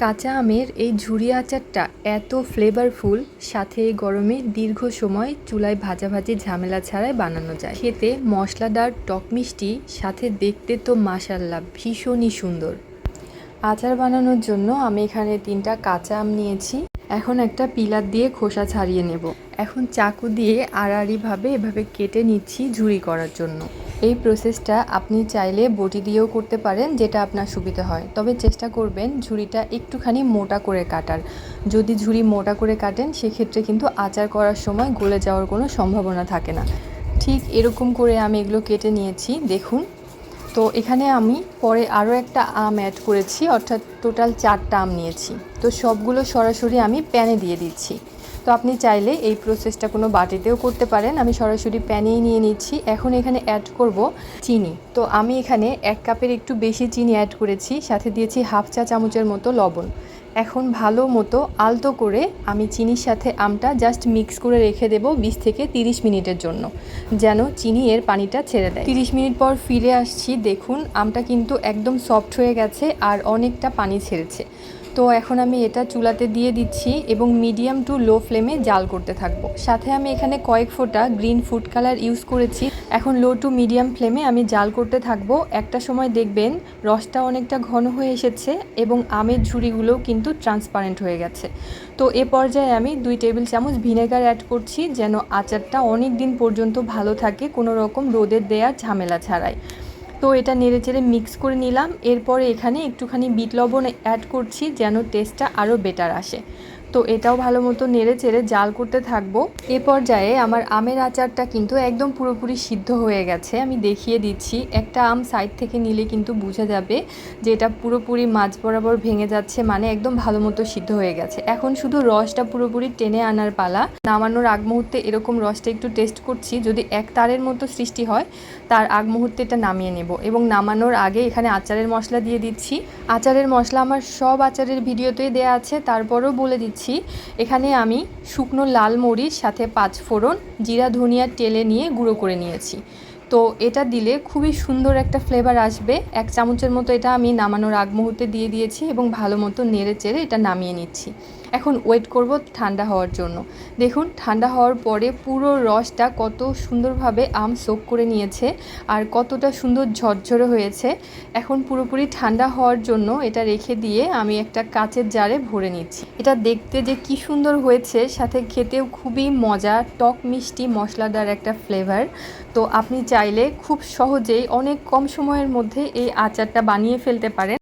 কাঁচা আমের এই ঝুরি আচারটা এত ফ্লেভারফুল, সাথে এই গরমে দীর্ঘ সময় চুলায় ভাজাভাজি ঝামেলা ছাড়াই বানানো যায়। খেতে মশলাদার, টক মিষ্টি, সাথে দেখতে তো মাশাআল্লাহ ভীষণই সুন্দর। আচার বানানোর জন্য আমি এখানে 3টা কাঁচা আম নিয়েছি। এখন একটা পিলার দিয়ে খোসা ছাড়িয়ে নেব। এখন চাকু দিয়ে আড়াআড়িভাবে এভাবে কেটে নিচ্ছি ঝুরি করার জন্য। এই প্রসেসটা আপনি চাইলে বটি দিয়েও করতে পারেন, যেটা আপনার সুবিধা হয়। তবে চেষ্টা করবেন ঝুরিটা একটুখানি মোটা করে কাটার। যদি ঝুরি মোটা করে কাটেন সেক্ষেত্রে কিন্তু আচার করার সময় গলে যাওয়ার কোনো সম্ভাবনা থাকে না। ঠিক এরকম করে আমি এগুলো কেটে নিয়েছি, দেখুন। তো এখানে আমি পরে আরও একটা আম অ্যাড করেছি, অর্থাৎ টোটাল 4টা আম নিয়েছি। তো সবগুলো সরাসরি আমি প্যানে দিয়ে দিচ্ছি। তো আপনি চাইলে এই প্রসেসটা কোনো বাটিতেও করতে পারেন, আমি সরাসরি প্যানেই নিয়ে নিচ্ছি। এখন এখানে অ্যাড করব চিনি। তো আমি এখানে 1 কাপের একটু বেশি চিনি অ্যাড করেছি, সাথে দিয়েছি হাফ চা চামচের মতো লবণ। এখন ভালো মতো আলতো করে আমি চিনির সাথে আমটা জাস্ট মিক্স করে রেখে দেব 20 থেকে 30 মিনিটের জন্য, যেন চিনি এর পানিটা ছেড়ে দেয়। 30 মিনিট পর ফিরে আসছি, দেখুন আমটা কিন্তু একদম সফট হয়ে গেছে আর অনেকটা পানি ছেড়েছে। তো এখন আমি এটা চুলাতে দিয়ে দিচ্ছি এবং মিডিয়াম টু লো ফ্লেমে জাল করতে থাকবো। সাথে আমি এখানে কয়েক ফোঁটা গ্রিন ফুড কালার ইউজ করেছি। এখন লো টু মিডিয়াম ফ্লেমে আমি জাল করতে থাকবো। একটা সময় দেখবেন রসটা অনেকটা ঘন হয়ে এসেছে এবং আমের ঝুরিগুলোও কিন্তু ট্রান্সপারেন্ট হয়ে গেছে। তো এ পর্যায়ে আমি 2 টেবিল চামচ ভিনেগার অ্যাড করছি, যেন আচারটা অনেক দিন পর্যন্ত ভালো থাকে, কোনো রকম রোদের দেওয়ার ঝামেলা ছাড়াই। তো এটা নেড়েচেড়ে মিক্স করে নিলাম। এরপরে এখানে একটুখানি বিট লবণ অ্যাড করছি, যেন টেস্টটা আরও বেটার আসে। তো এটাও ভালো মতো নেড়েচেড়ে জাল করতে থাকবো। এ পর্যায়ে আমার আমের আচারটা কিন্তু একদম পুরোপুরি সিদ্ধ হয়ে গেছে। আমি দেখিয়ে দিচ্ছি, একটা আম সাইড থেকে নিলে কিন্তু বোঝা যাবে যে এটা পুরোপুরি মাঝ বরাবর ভেঙে যাচ্ছে, মানে একদম ভালো মতো সিদ্ধ হয়ে গেছে। এখন শুধু রসটা পুরোপুরি টেনে আনার পালা। নামানোর আগ মুহূর্তে এরকম রসটা একটু টেস্ট করছি, যদি এক তারের মতো সৃষ্টি হয় তার আগ মুহূর্তে এটা নামিয়ে নেব। এবং নামানোর আগে এখানে আচারের মশলা দিয়ে দিচ্ছি। আচারের মশলা আমার সব আচারের ভিডিওতেই দেওয়া আছে, তারপরেও বলে দিচ্ছি। এখানে আমি শুকনো লাল মরিচ, সাথে 5 ফোড়ন, জিরা ধনিয়া টেলে নিয়ে গুঁড়ো করে নিয়েছি। তো এটা দিলে খুবই সুন্দর একটা ফ্লেভার আসবে। 1 চামচের মতো এটা আমি নামানোর আগ মুহূর্তে দিয়ে দিয়েছি এবং ভালো মতো নেড়ে চেড়ে এটা নামিয়ে নিচ্ছি। এখন ওয়েট করব ঠান্ডা হওয়ার জন্য। দেখুন ঠান্ডা হওয়ার পরে পুরো রসটা কত সুন্দরভাবে আম সোক করে নিয়েছে আর কতটা সুন্দর ঝরঝরে হয়েছে। এখন পুরোপুরি ঠান্ডা হওয়ার জন্য এটা রেখে দিয়ে আমি একটা কাচের জারে ভরে নিচ্ছি। এটা দেখতে যে কি সুন্দর হয়েছে, সাথে খেতেও খুবই মজা, টক মিষ্টি মশলাদার একটা ফ্লেভার। তো আপনি চাইলে খুব সহজেই অনেক কম সময়ের মধ্যে এই আচারটা বানিয়ে ফেলতে পারেন।